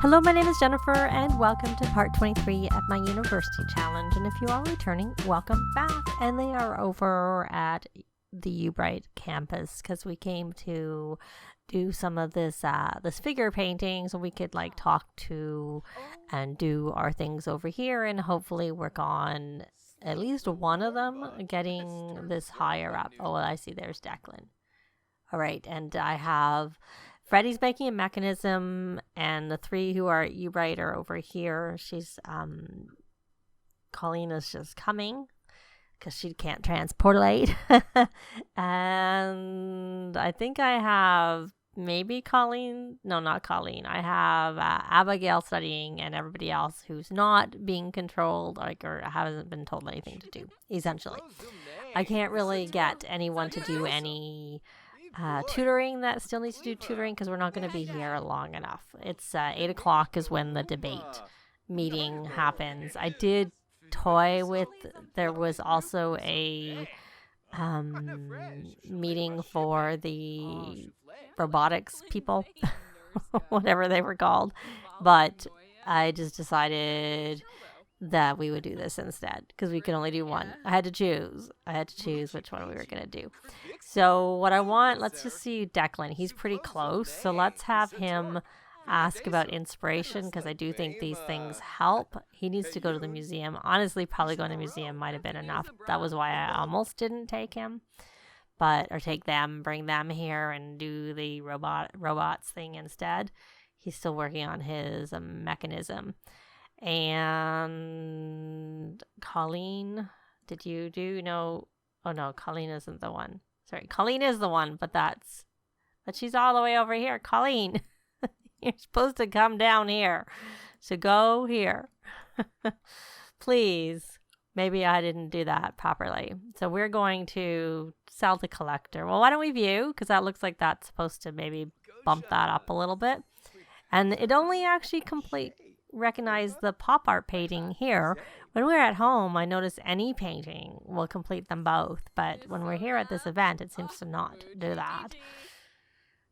Hello, my name is Jennifer, and welcome to part 23 of my university challenge. And if you are returning, welcome back. And they are over at the UBrite campus because we came to do some of this figure painting so we could talk to and do our things over here and hopefully work on at least one of them getting this higher up. Oh, well, I see there's Declan. All right, and I have Freddie's making a mechanism, and the three who are at UBrite are over here. She's, Colleen is just coming because she can't transportate. And I think I have maybe Colleen. No, not Colleen. I have Abigail studying and everybody else who's not being controlled, or hasn't been told anything to do, essentially. I can't really get anyone to do any tutoring that still needs to do tutoring because we're not going to be here long enough. It's 8 o'clock is when the debate meeting happens. I did toy with, there was also a meeting for the robotics people, whatever they were called, but I just decided that we would do this instead because we could only do one. I had to choose which one we were going to do. So what I want, let's just see Declan. He's pretty close. So let's have him ask about inspiration because I do think these things help. He needs to go to the museum. Honestly, probably going to the museum might have been enough. That was why I almost didn't take him. Or take them, bring them here and do the robots thing instead. He's still working on his mechanism. And Colleen, did you do no? Oh no, Colleen isn't the one. Sorry, Colleen is the one, but she's all the way over here. Colleen, you're supposed to come down here. So go here. Please. Maybe I didn't do that properly. So we're going to sell the collector. Well, why don't we view? Because that looks like that's supposed to maybe bump that up a little bit. And it only actually recognize the pop art painting here. When we're at home, I notice any painting will complete them both, but when we're here at this event, it seems to not do that.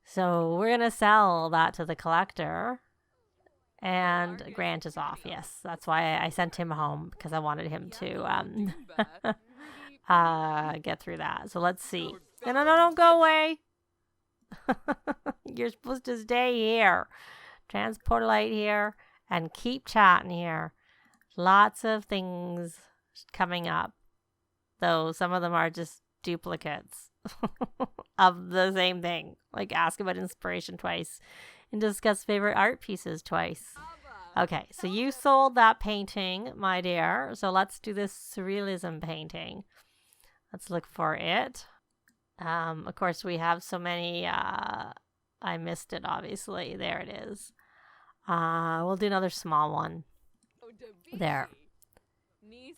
So we're going to sell that to the collector, and Grant is off. Yes, that's why I sent him home, because I wanted him to get through that. So let's see. No, don't go away. You're supposed to stay here. Transport light here. And keep chatting here. Lots of things coming up. Though some of them are just duplicates of the same thing. Like ask about inspiration twice. And discuss favorite art pieces twice. Okay, so you sold that painting, my dear. So let's do this surrealism painting. Let's look for it. Of course, we have so many. I missed it, obviously. There it is. We'll do another small one. There.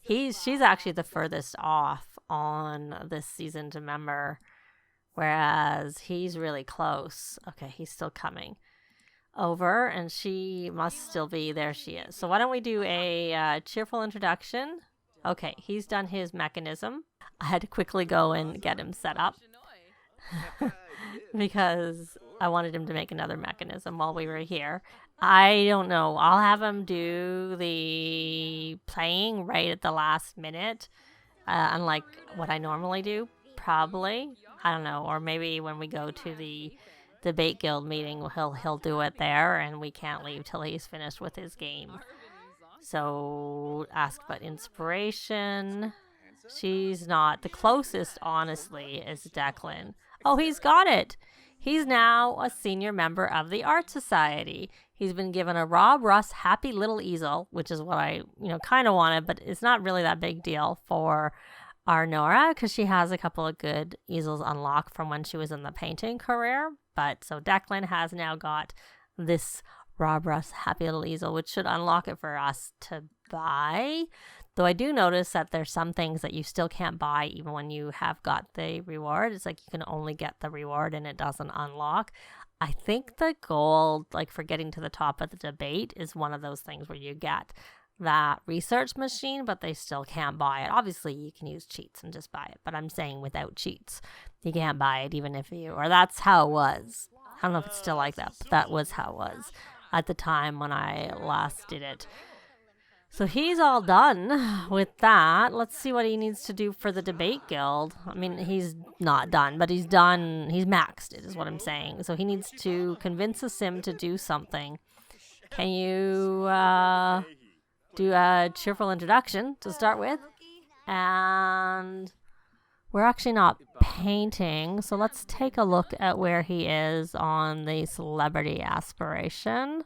She's actually the furthest off on this season to member, whereas he's really close. Okay, he's still coming over, and she must still be there. She is. So why don't we do a cheerful introduction? Okay, he's done his mechanism. I had to quickly go and get him set up because I wanted him to make another mechanism while we were here. I don't know. I'll have him do the playing right at the last minute, unlike what I normally do, probably. I don't know. Or maybe when we go to the debate guild meeting, he'll do it there, and we can't leave till he's finished with his game. So ask about inspiration. She's not. The closest, honestly, is Declan. Oh, he's got it. He's now a senior member of the Art Society. He's been given a Rob Russ Happy Little Easel, which is what I, kind of wanted, but it's not really that big deal for our Norah because she has a couple of good easels unlocked from when she was in the painting career. But so Declan has now got this Rob Russ Happy Little Easel, which should unlock it for us to buy. Though I do notice that there's some things that you still can't buy even when you have got the reward. It's like you can only get the reward and it doesn't unlock. I think the goal, for getting to the top of the debate, is one of those things where you get that research machine, but they still can't buy it. Obviously, you can use cheats and just buy it, but I'm saying without cheats. You can't buy it even if or that's how it was. I don't know if it's still like that, but that was how it was. at the time when I last did it. So he's all done with that. Let's see what he needs to do for the debate guild. I mean, he's not done, but he's done. He's maxed it, is what I'm saying. So he needs to convince a sim to do something. Can you do a cheerful introduction to start with? And we're actually not painting, so let's take a look at where he is on the celebrity aspiration.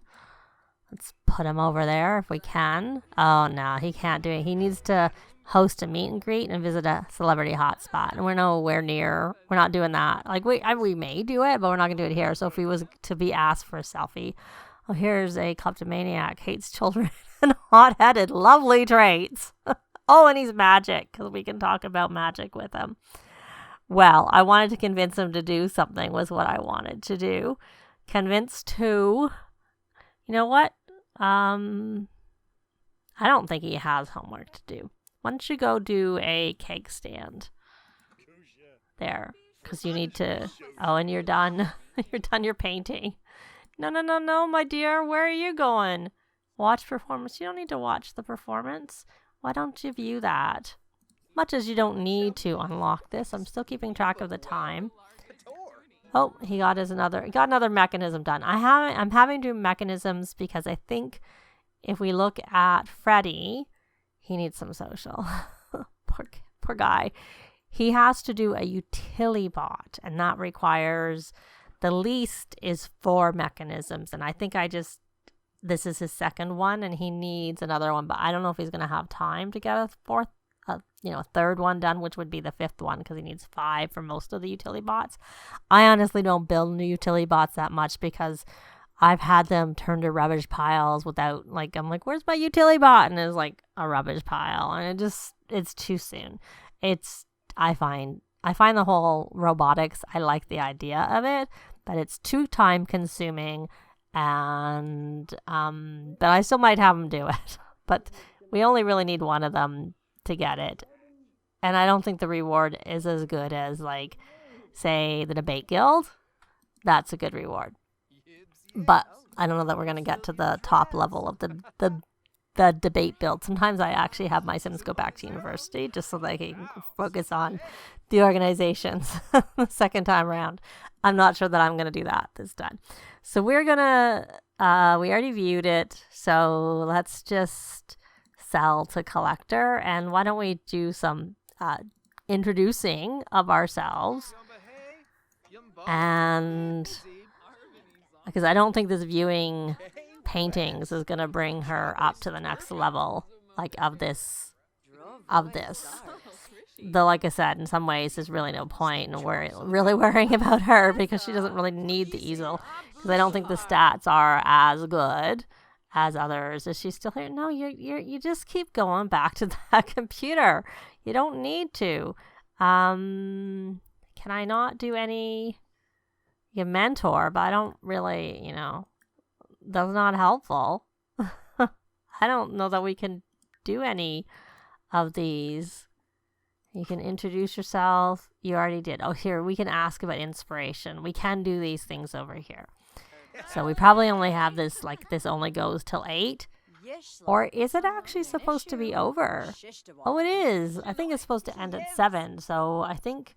Let's put him over there if we can. Oh, no, he can't do it. He needs to host a meet and greet and visit a celebrity hotspot. And we're nowhere near. We're not doing that. Like, we may do it, but we're not going to do it here. So if he was to be asked for a selfie. Oh, here's a kleptomaniac. Hates children and hot-headed. Lovely traits. Oh, and he's magic, because we can talk about magic with him. Well, I wanted to convince him to do something was what I wanted to do. Convince to... You know what? I don't think he has homework to do. Why don't you go do a cake stand? There. Because you need to... Oh, and you're done. You're done your painting. No, my dear. Where are you going? Watch performance. You don't need to watch the performance. Why don't you view that? Much as you don't need to unlock this. I'm still keeping track of the time. Oh, he got another mechanism done. I'm having to do mechanisms because I think if we look at Freddy, he needs some social. Poor guy. He has to do a utility bot, and that requires the least is 4 mechanisms. And I think this is his second one, and he needs another one, but I don't know if he's going to have time to get a third one done, which would be the 5th one, because he needs 5 for most of the utility bots. I honestly don't build new utility bots that much because I've had them turn to rubbish piles without, I'm like, where's my utility bot? And it's like a rubbish pile, and it's too soon. I find the whole robotics, I like the idea of it, but it's too time consuming, and but I still might have them do it. But we only really need one of them to get it. And I don't think the reward is as good as, say, the debate guild. That's a good reward. But I don't know that we're going to get to the top level of the debate build. Sometimes I actually have my Sims go back to university just so they can focus on the organizations the second time around. I'm not sure that I'm going to do that this time. So we're going to, we already viewed it. So let's just sell to collector. And why don't we do some introducing of ourselves? And because I don't think this viewing paintings is going to bring her up to the next level, of this. Though, like I said, in some ways, there's really no point in really worrying about her because she doesn't really need the easel. Because I don't think the stats are as good as others. Is she still here? No, you just keep going back to that computer. You don't need to. Can I not do any? You mentor, but I don't really, that's not helpful. I don't know that we can do any of these. You can introduce yourself. You already did. Oh, here, we can ask about inspiration. We can do these things over here. So we probably only have this, this only goes till 8. Or is it actually supposed to be over? Oh, it is. I think it's supposed to end at 7. So I think...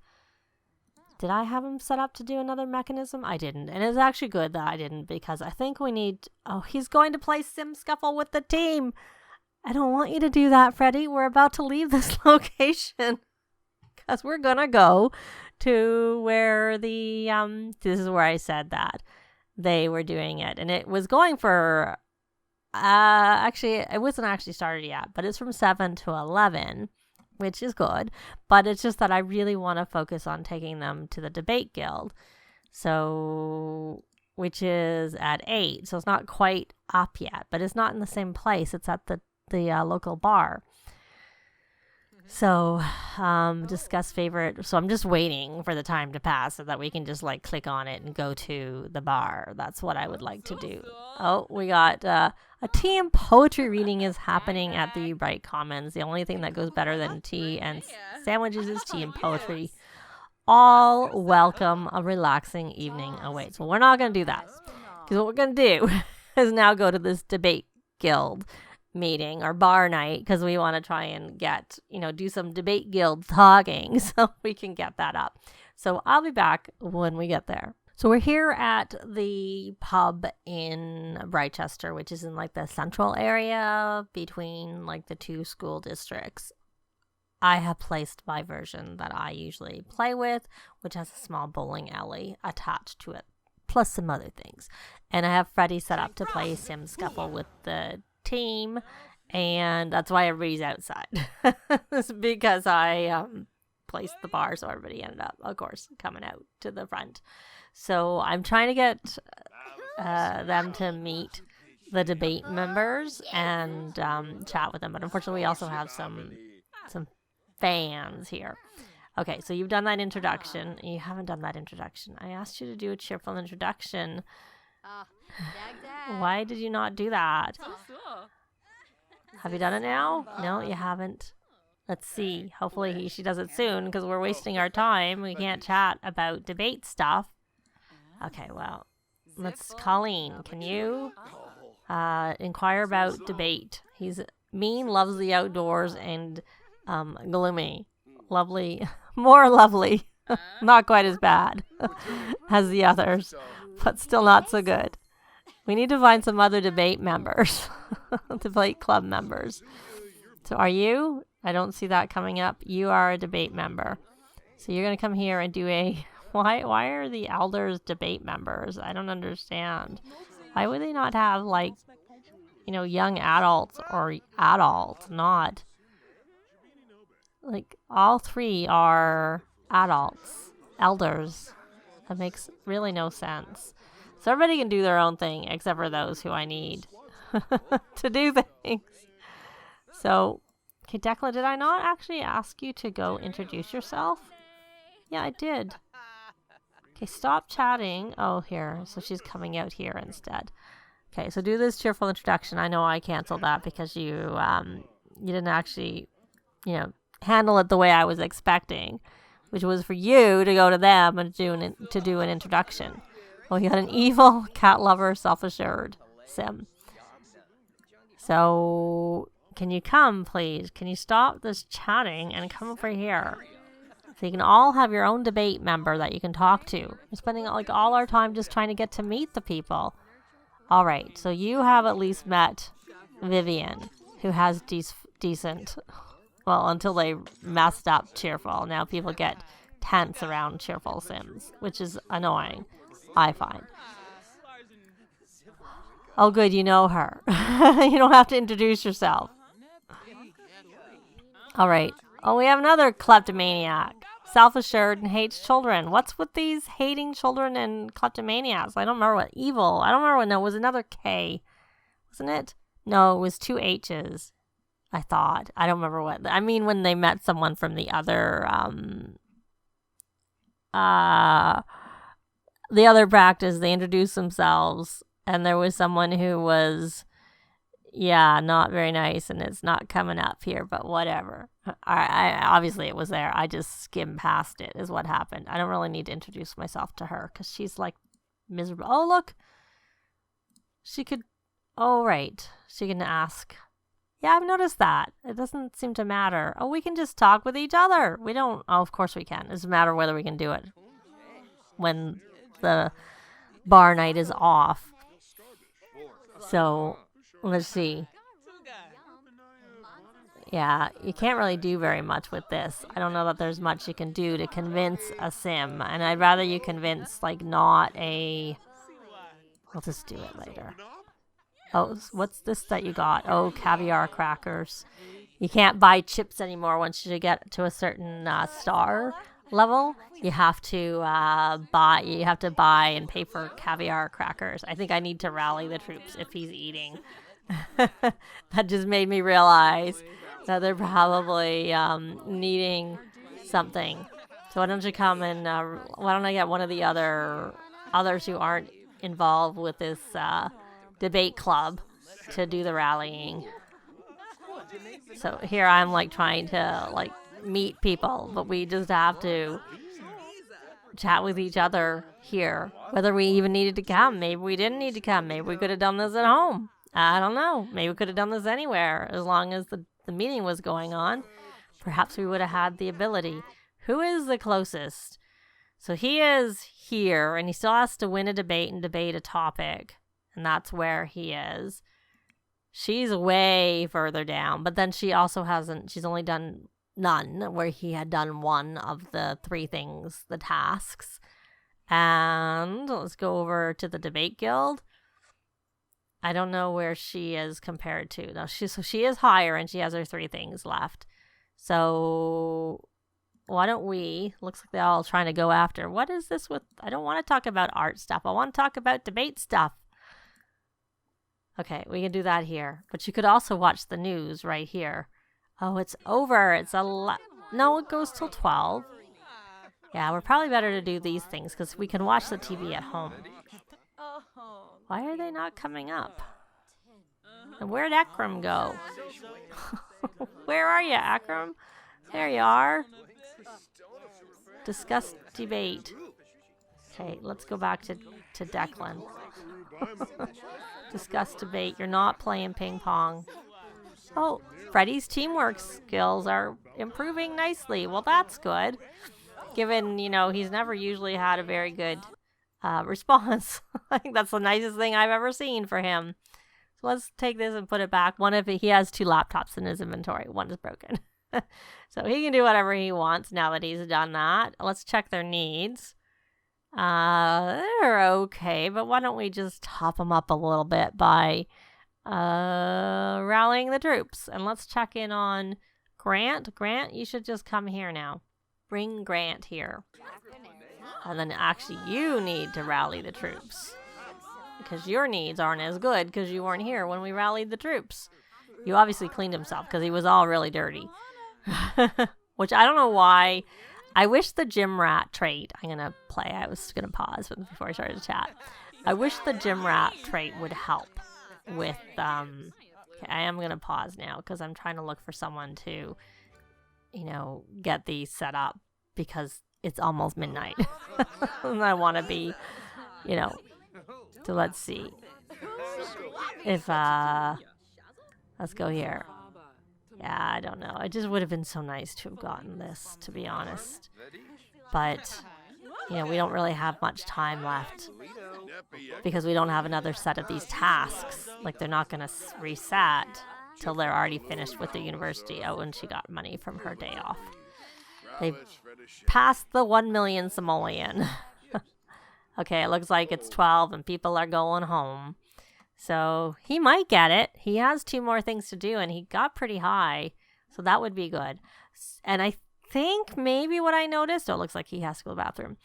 Did I have him set up to do another mechanism? I didn't. And it's actually good that I didn't because I think we need... Oh, he's going to play Sim Scuffle with the team. I don't want you to do that, Freddy. We're about to leave this location. Because we're going to go to where the... this is where I said that. They were doing it. And it was going for... actually, it wasn't actually started yet. But it's from 7 to 11. Which is good, but it's just that I really want to focus on taking them to the debate guild, so which is at 8, so it's not quite up yet, but it's not in the same place. It's at the local bar. So discuss favorite. So I'm just waiting for the time to pass so that we can just click on it and go to the bar. That's what I would like to do. Oh, we got a tea and poetry reading is happening at the UBrite Commons. The only thing that goes better than tea and sandwiches is tea and poetry. All welcome. A relaxing evening awaits. Well, we're not going to do that because what we're going to do is now go to this debate guild meeting or bar night because we want to try and get, do some debate guild talking so we can get that up. So I'll be back when we get there. So we're here at the pub in Brightchester, which is in like the central area between like the two school districts. I have placed my version that I usually play with, which has a small bowling alley attached to it, plus some other things. And I have Freddie set up to play Sim Scuffle with the team, and that's why everybody's outside. It's because I placed the bar, so everybody ended up, of course, coming out to the front. So I'm trying to get them to meet the debate members and chat with them, but unfortunately we also have some fans here. Okay, so you've done that introduction. You haven't done that introduction. I asked you to do a cheerful introduction. Why did you not do that? Have you done it now? No, you haven't. Let's see. Hopefully she does it soon because we're wasting our time. We can't chat about debate stuff. Okay, well, Colleen, can you inquire about debate? He's mean, loves the outdoors, and gloomy. Lovely. More lovely. Not quite as bad as the others, but still not so good. We need to find some other debate members, debate club members. So are you? I don't see that coming up. You are a debate member. So you're going to come here and do a... Why are the elders debate members? I don't understand. Why would they not have, like, young adults or adults, not... Like, all three are adults, elders. That makes really no sense. So everybody can do their own thing, except for those who I need to do things. So, okay, Declan, did I not actually ask you to go introduce yourself? Yeah, I did. Okay, stop chatting. Oh, here. So she's coming out here instead. Okay, so do this cheerful introduction. I know I canceled that because you didn't actually, handle it the way I was expecting, which was for you to go to them and do an introduction. Well, you got an evil, cat lover, self-assured Sim. So, can you come, please? Can you stop this chatting and come over here? So you can all have your own debate member that you can talk to. We're spending all our time just trying to get to meet the people. All right, so you have at least met Vivian, who has decent... Well, until they messed up Cheerful. Now people get tense around Cheerful Sims, which is annoying, I find. Oh, good, you know her. You don't have to introduce yourself. All right. Oh, we have another kleptomaniac. Self-assured and hates children. What's with these hating children and kleptomaniacs? I don't remember what evil. I don't remember what. No, it was another K. Wasn't it? No, it was 2 H's. I thought. I don't remember what. I mean, when they met someone from the other practice, they introduced themselves, and there was someone who was, not very nice, and it's not coming up here, but whatever. I obviously it was there. I just skimmed past it, is what happened. I don't really need to introduce myself to her, because she's, like, miserable. Oh, look! She could, oh, right. She can ask... Yeah, I've noticed that. It doesn't seem to matter. Oh, we can just talk with each other. We don't... Oh, of course we can. It doesn't matter whether we can do it when the bar night is off. So, let's see. Yeah, you can't really do very much with this. I don't know that there's much you can do to convince a sim. And I'd rather you convince, like, not a... We'll just do it later. Oh, what's this that you got? Oh, caviar crackers. You can't buy chips anymore once you get to a certain star level. You have to buy. You have to buy and pay for caviar crackers. I think I need to rally the troops if he's eating. That just made me realize that they're probably needing something. So why don't you come and why don't I get one of the others who aren't involved with this debate club to do the rallying. So here I'm like trying to like meet people, but we just have to chat with each other here. Whether we even needed to come. Maybe we didn't need to come. Maybe we could have done this at home. I don't know. Maybe we could have done this anywhere as long as the meeting was going on. Perhaps we would have had the ability. Who is the closest? So he is here, and he still has to win a debate and debate a topic. And that's where he is. She's way further down, but then she also hasn't, she's only done none, where he had done one of the 3 things, the tasks. And let's go over to the debate guild. I don't know where she is compared to. No, she is higher, and she has her 3 things left. So why don't we, looks like they're all trying to go after. What is this with, I don't want to talk about art stuff. I want to talk about debate stuff. Okay, we can do that here. But you could also watch the news right here. Oh, it's over. It's no, it goes till 12. Yeah, we're probably better to do these things because we can watch the TV at home. Why are they not coming up? And where'd Akram go? Where are you, Akram? There you are. Discuss debate. Okay, let's go back to Declan. Discuss debate. You're not playing ping pong. Oh, Freddie's teamwork skills are improving nicely. Well, that's good. Given, he's never usually had a very good response. I think that's the nicest thing I've ever seen for him. So let's take this and put it back. He has 2 laptops in his inventory. One is broken. So he can do whatever he wants now that he's done that. Let's check their needs. They're okay, but why don't we just top them up a little bit by rallying the troops? And let's check in on Grant. Grant, you should just come here now. Bring Grant here. And then actually you need to rally the troops. Because your needs aren't as good because you weren't here when we rallied the troops. You obviously cleaned himself because he was all really dirty. Which I don't know why. I wish the gym rat trait, I'm going to play, I was going to pause before I started to chat. I wish the gym rat trait would help with, okay, I am going to pause now because I'm trying to look for someone to, get these set up because it's almost midnight. And I want to be, so let's see. If, let's go here. Yeah, I don't know. It just would have been so nice to have gotten this, to be honest. But, we don't really have much time left because we don't have another set of these tasks. Like, they're not going to reset till they're already finished with the university. Oh, and she got money from her day off. They passed the 1 million simoleon. Okay, it looks like it's 12 and people are going home. So he might get it. He has 2 more things to do, and he got pretty high. So that would be good. And I think maybe what I noticed, it looks like he has to go to the bathroom.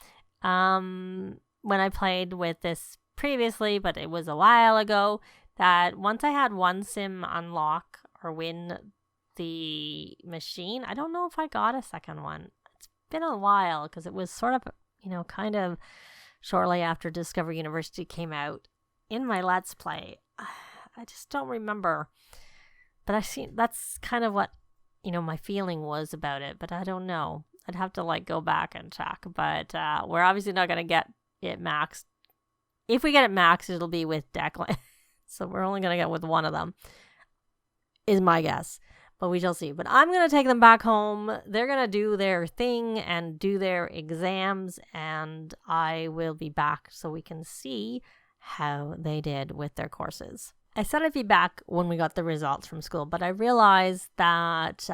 When I played with this previously, but it was a while ago, that once I had one sim unlock or win the machine, I don't know if I got a second one. It's been a while because it was sort of, kind of shortly after Discover University came out. In my Let's Play, I just don't remember. But that's kind of what, my feeling was about it. But I don't know. I'd have to, go back and check. But we're obviously not going to get it maxed. If we get it maxed, it'll be with Declan. So we're only going to get with one of them, is my guess. But we shall see. But I'm going to take them back home. They're going to do their thing and do their exams. And I will be back so we can see how they did with their courses. I said I'd be back when we got the results from school, but I realized that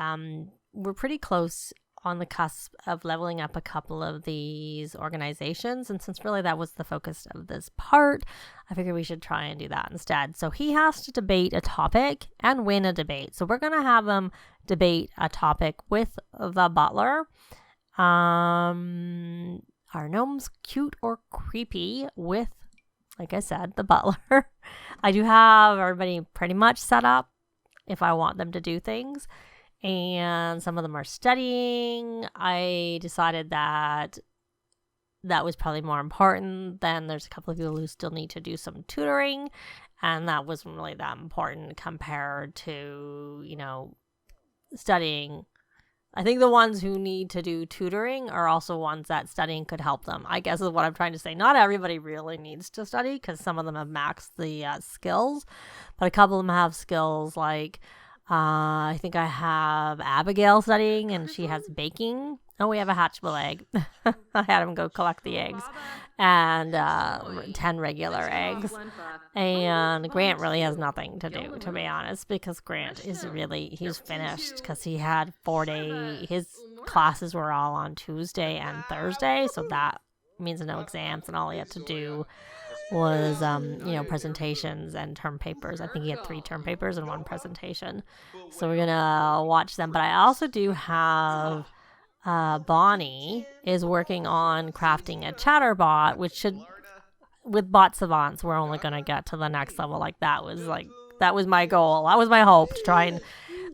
we're pretty close on the cusp of leveling up a couple of these organizations, and since really that was the focus of this part, I figured we should try and do that instead. So he has to debate a topic and win a debate. So we're going to have him debate a topic with the butler. Are gnomes cute or creepy with, like I said, the butler? I do have everybody pretty much set up if I want them to do things. And some of them are studying. I decided that was probably more important. Then there's a couple of people who still need to do some tutoring. And that wasn't really that important compared to, studying I think the ones who need to do tutoring are also ones that studying could help them, I guess is what I'm trying to say. Not everybody really needs to study because some of them have maxed the skills, but a couple of them have skills like, I think I have Abigail studying and she has baking. Oh, we have a hatchable egg. I had him go collect the eggs and 10 regular eggs. And Grant really has nothing to do, to be honest, because Grant is really, he's finished because he had 4-day, his classes were all on Tuesday and Thursday. So that means no exams, and all he had to do was, presentations and term papers. I think he had 3 term papers and 1 presentation. So we're going to watch them. But I also do have... Bonnie is working on crafting a Chatterbot, which should, with Bot Savants, we're only going to get to the next level. That was my goal. That was my hope to try and,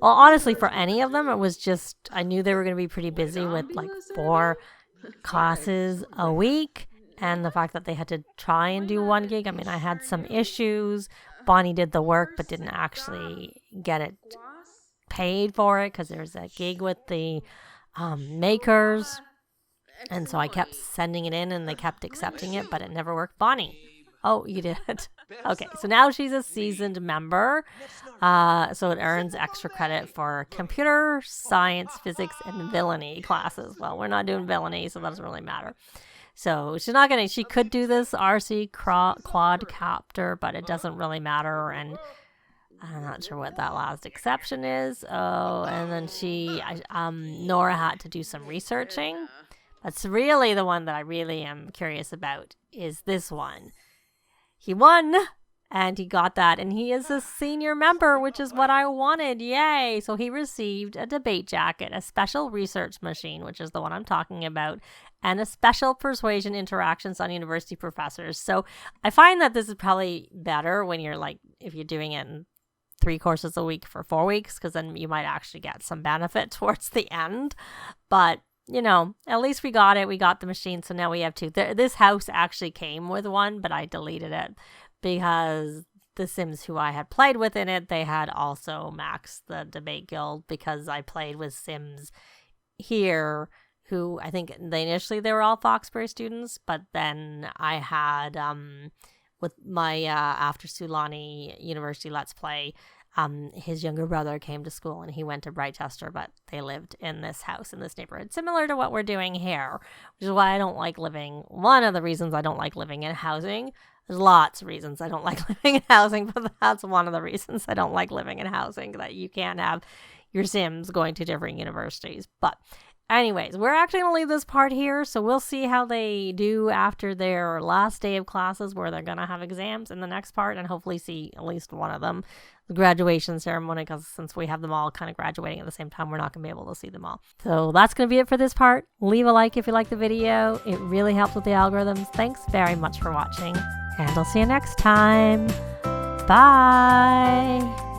well, honestly, for any of them, it was just, I knew they were going to be pretty busy with 4 classes a week. And the fact that they had to try and do 1 gig. I mean, I had some issues. Bonnie did the work, but didn't actually get it paid for it because there's a gig with the makers, and so I kept sending it in and they kept accepting it, but it never worked. Bonnie, oh, you did it. Okay, so now she's a seasoned member, so it earns extra credit for computer science, physics, and villainy classes. Well, we're not doing villainy, so that doesn't really matter. So she could do this RC quadcopter, but it doesn't really matter, and I'm not sure what that last exception is. Oh, and then Norah had to do some researching. That's really the one that I really am curious about, is this one. He won, and he got that, and he is a senior member, which is what I wanted. Yay! So he received a debate jacket, a special research machine, which is the one I'm talking about, and a special persuasion interactions on university professors. So I find that this is probably better when you're if you're doing it in 3 courses a week for 4 weeks, because then you might actually get some benefit towards the end. But, at least we got it. We got the machine, so now we have 2. This house actually came with 1, but I deleted it because the Sims who I had played with in it, they had also maxed the debate guild, because I played with Sims here who I think initially they were all Foxbury students, but then I had... with my after Sulani University Let's Play, his younger brother came to school and he went to Brightchester, but they lived in this house in this neighborhood, similar to what we're doing here, which is why I don't like living. One of the reasons I don't like living in housing. There's lots of reasons I don't like living in housing, but that's one of the reasons I don't like living in housing, that you can't have your Sims going to different universities. But anyways, we're actually going to leave this part here, so we'll see how they do after their last day of classes, where they're going to have exams in the next part, and hopefully see at least one of them, the graduation ceremony, because since we have them all kind of graduating at the same time, we're not going to be able to see them all. So that's going to be it for this part. Leave a like if you like the video. It really helps with the algorithms. Thanks very much for watching, and I'll see you next time. Bye!